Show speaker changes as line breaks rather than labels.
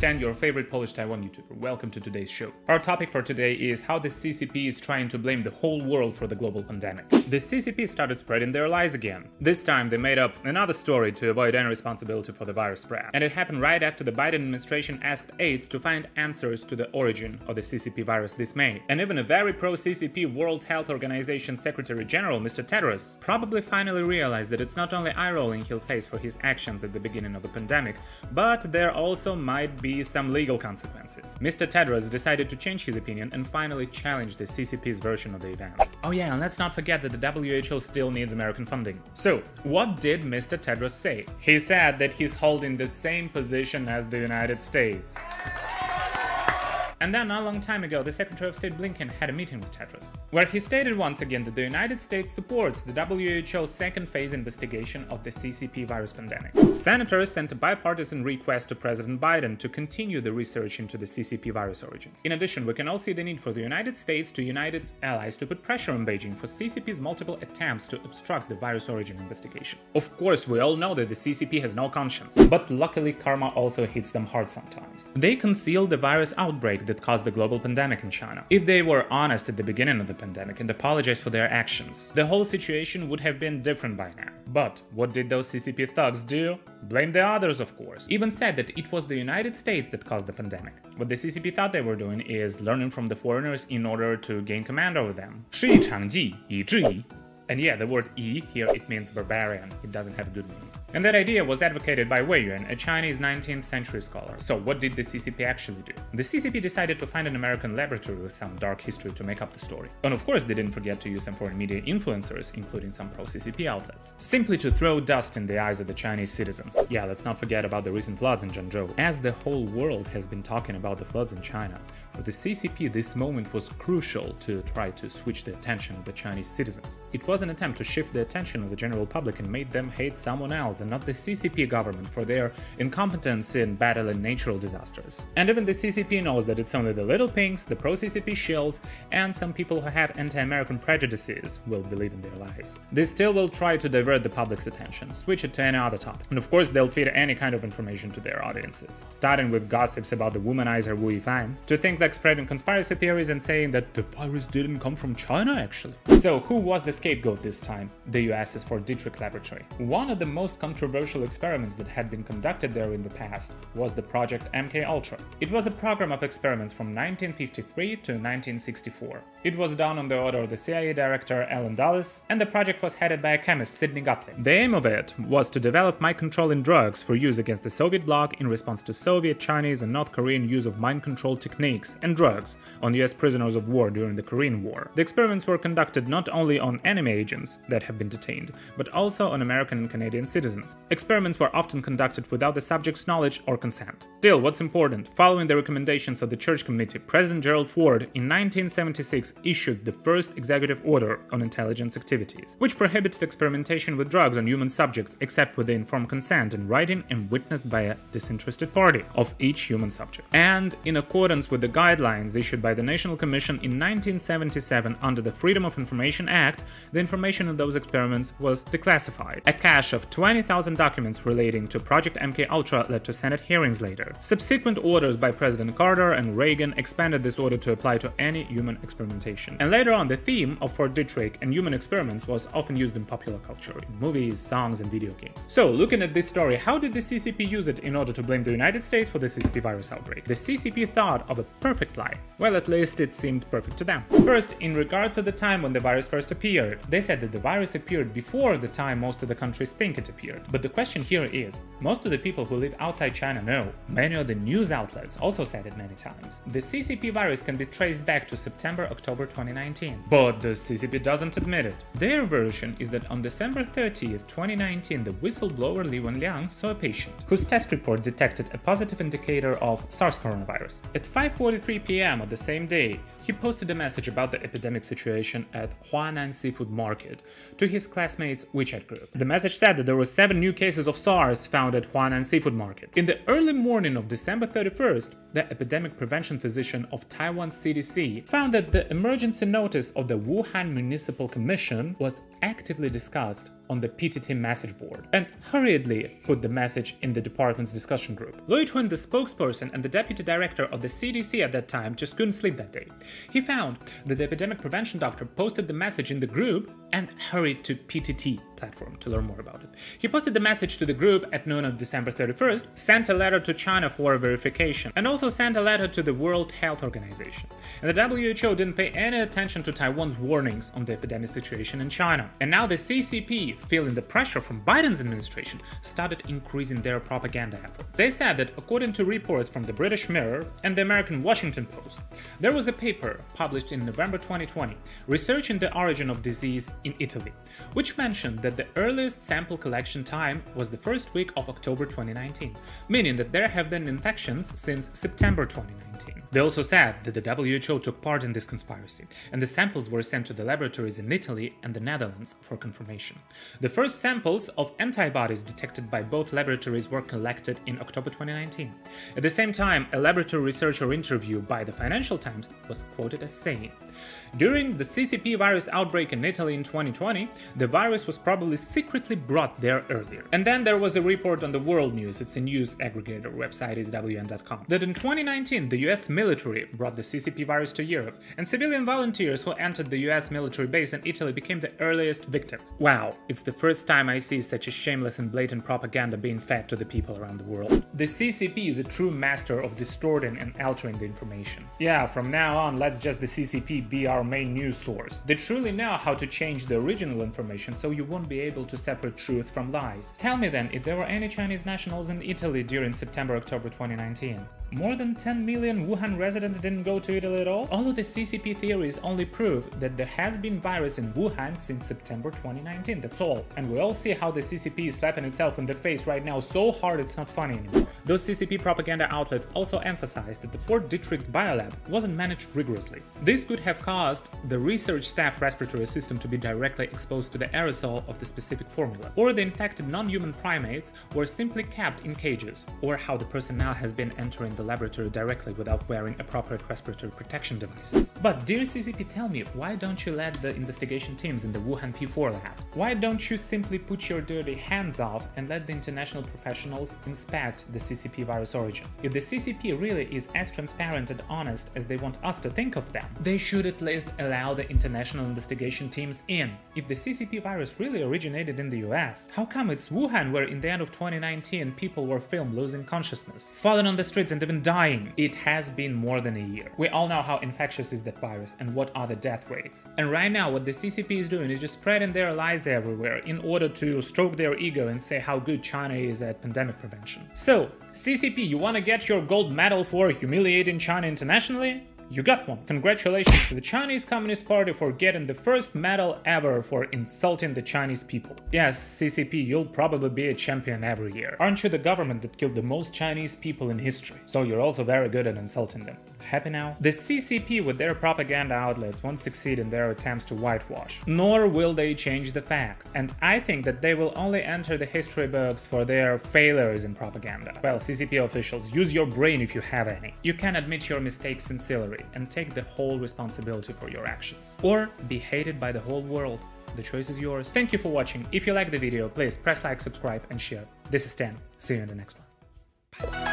Stan, your favorite Polish Taiwan YouTuber. Welcome to today's show. Our topic for today is how the CCP is trying to blame the whole world for the global pandemic. The CCP started spreading their lies again. This time they made up another story to avoid any responsibility for the virus spread. And it happened right after the Biden administration asked aides to find answers to the origin of the CCP virus this May. And even a very pro-CCP World Health Organization Secretary General, Mr. Tedros, probably finally realized that it's not only eye-rolling he'll face for his actions at the beginning of the pandemic, but there also might be some legal consequences. Mr. Tedros decided to change his opinion and finally challenge the CCP's version of the events. Oh yeah, and let's not forget that the WHO still needs American funding. So, what did Mr. Tedros say? He said that he's holding the same position as the United States. And then, not a long time ago, the Secretary of State Blinken had a meeting with Tedros, where he stated once again that the United States supports the WHO's second phase investigation of the CCP virus pandemic. Senators sent a bipartisan request to President Biden to continue the research into the CCP virus origins. In addition, we can all see the need for the United States to unite its allies to put pressure on Beijing for CCP's multiple attempts to obstruct the virus origin investigation. Of course, we all know that the CCP has no conscience, but luckily karma also hits them hard sometimes. They concealed the virus outbreak that caused the global pandemic in China. If they were honest at the beginning of the pandemic and apologized for their actions, the whole situation would have been different by now. But what did those CCP thugs do? Blame the others, of course. Even said that it was the United States that caused the pandemic. What the CCP thought they were doing is learning from the foreigners in order to gain command over them. 是一场计，以制夷. And yeah, the word "yi" here, it means barbarian. It doesn't have a good meaning. And that idea was advocated by Wei Yuan, a Chinese 19th century scholar. So what did the CCP actually do? The CCP decided to find an American laboratory with some dark history to make up the story. And of course they didn't forget to use some foreign media influencers, including some pro-CCP outlets, simply to throw dust in the eyes of the Chinese citizens. Yeah, let's not forget about the recent floods in Zhengzhou. As the whole world has been talking about the floods in China, for the CCP this moment was crucial to try to switch the attention of the Chinese citizens. It was an attempt to shift the attention of the general public and made them hate someone else and not the CCP government for their incompetence in battling natural disasters. And even the CCP knows that it's only the little pinks, the pro-CCP shills, and some people who have anti-American prejudices will believe in their lies. They still will try to divert the public's attention, switch it to any other topic. And of course they'll feed any kind of information to their audiences, starting with gossips about the womanizer Wu Yifan, to things like spreading conspiracy theories and saying that the virus didn't come from China actually. So who was the scapegoat this time? The US's Fort Detrick laboratory. One of the most controversial experiments that had been conducted there in the past was the Project MKUltra. It was a program of experiments from 1953 to 1964. It was done on the order of the CIA director Allen Dulles, and the project was headed by a chemist, Sidney Gottlieb. The aim of it was to develop mind-controlling drugs for use against the Soviet bloc in response to Soviet, Chinese, and North Korean use of mind control techniques and drugs on US prisoners of war during the Korean War. The experiments were conducted not only on enemy agents that have been detained, but also on American and Canadian citizens. Experiments were often conducted without the subject's knowledge or consent. Still, what's important, following the recommendations of the Church Committee, President Gerald Ford in 1976 issued the first executive order on intelligence activities, which prohibited experimentation with drugs on human subjects except with the informed consent in writing and witnessed by a disinterested party of each human subject. And in accordance with the guidelines issued by the National Commission in 1977 under the Freedom of Information Act, the information in those experiments was declassified. A cache of 20,000 documents relating to Project MKUltra led to Senate hearings later. Subsequent orders by President Carter and Reagan expanded this order to apply to any human experimentation. And later on, the theme of Fort Detrick and human experiments was often used in popular culture, in movies, songs, and video games. So, looking at this story, how did the CCP use it in order to blame the United States for the CCP virus outbreak? The CCP thought of a perfect lie. Well, at least it seemed perfect to them. First, in regards to the time when the virus first appeared, they said that the virus appeared before the time most of the countries think it appeared. But the question here is, most of the people who live outside China know. Many of the news outlets also said it many times. The CCP virus can be traced back to September-October 2019. But the CCP doesn't admit it. Their version is that on December 30th, 2019, the whistleblower Li Wenliang saw a patient whose test report detected a positive indicator of SARS coronavirus. At 5:43 p.m. of the same day, he posted a message about the epidemic situation at Wuhan seafood market to his classmates' WeChat group. The message said that there were 7 new cases of SARS found at Wuhan seafood market. In the early morning of December 31st, the epidemic prevention physician of Taiwan CDC found that the emergency notice of the Wuhan Municipal Commission was actively discussed on the PTT message board and hurriedly put the message in the department's discussion group. Lui Chun, the spokesperson and the deputy director of the CDC at that time, just couldn't sleep that day. He found that the epidemic prevention doctor posted the message in the group and hurried to PTT platform to learn more about it. He posted the message to the group at noon of December 31st, sent a letter to China for verification, and also sent a letter to the World Health Organization. And the WHO didn't pay any attention to Taiwan's warnings on the epidemic situation in China. And now the CCP, feeling the pressure from Biden's administration, started increasing their propaganda efforts. They said that according to reports from the British Mirror and the American Washington Post, there was a paper published in November 2020 researching the origin of disease in Italy, which mentioned that the earliest sample collection time was the first week of October 2019, meaning that there have been infections since September 2019. They also said that the WHO took part in this conspiracy, and the samples were sent to the laboratories in Italy and the Netherlands for confirmation. The first samples of antibodies detected by both laboratories were collected in October 2019. At the same time, a laboratory researcher interviewed by the Financial Times was quoted as saying, "During the CCP virus outbreak in Italy in 2020, the virus was probably secretly brought there earlier." And then there was a report on the World News, it's a news aggregator, website is wn.com, that in 2019 the US military brought the CCP virus to Europe, and civilian volunteers who entered the US military base in Italy became the earliest victims. Wow, it's the first time I see such a shameless and blatant propaganda being fed to the people around the world. The CCP is a true master of distorting and altering the information. Yeah, from now on, let's just the CCP be our main news source. They truly know how to change the original information so you won't be able to separate truth from lies. Tell me then, if there were any Chinese nationals in Italy during September-October 2019? More than 10 million Wuhan residents didn't go to Italy at all? All of the CCP theories only prove that there has been virus in Wuhan since September 2019, that's all. And we all see how the CCP is slapping itself in the face right now so hard it's not funny anymore. Those CCP propaganda outlets also emphasized that the Fort Detrick's biolab wasn't managed rigorously. This could have caused the research staff respiratory system to be directly exposed to the aerosol of the specific formula, or the infected non-human primates were simply kept in cages, or how the personnel has been entering the laboratory directly without wearing appropriate respiratory protection devices. But dear CCP, tell me, why don't you let the investigation teams in the Wuhan P4 lab? Why don't you simply put your dirty hands off and let the international professionals inspect the CCP virus origins? If the CCP really is as transparent and honest as they want us to think of them, they should at least allow the international investigation teams in. If the CCP virus really originated in the US, how come it's Wuhan where in the end of 2019 people were filmed losing consciousness, falling on the streets and even dying? It has been more than a year. We all know how infectious is that virus and what are the death rates. And right now what the CCP is doing is just spreading their lies everywhere in order to stroke their ego and say how good China is at pandemic prevention. So, CCP, you wanna get your gold medal for humiliating China internationally? You got one. Congratulations to the Chinese Communist Party for getting the first medal ever for insulting the Chinese people. Yes, CCP, you'll probably be a champion every year. Aren't you the government that killed the most Chinese people in history? So you're also very good at insulting them. Happy now? The CCP with their propaganda outlets won't succeed in their attempts to whitewash, nor will they change the facts. And I think that they will only enter the history books for their failures in propaganda. Well, CCP officials, use your brain if you have any. You can admit your mistakes sincerely and take the whole responsibility for your actions. Or be hated by the whole world. The choice is yours. Thank you for watching. If you liked the video, please press like, subscribe and share. This is Stan. See you in the next one. Bye.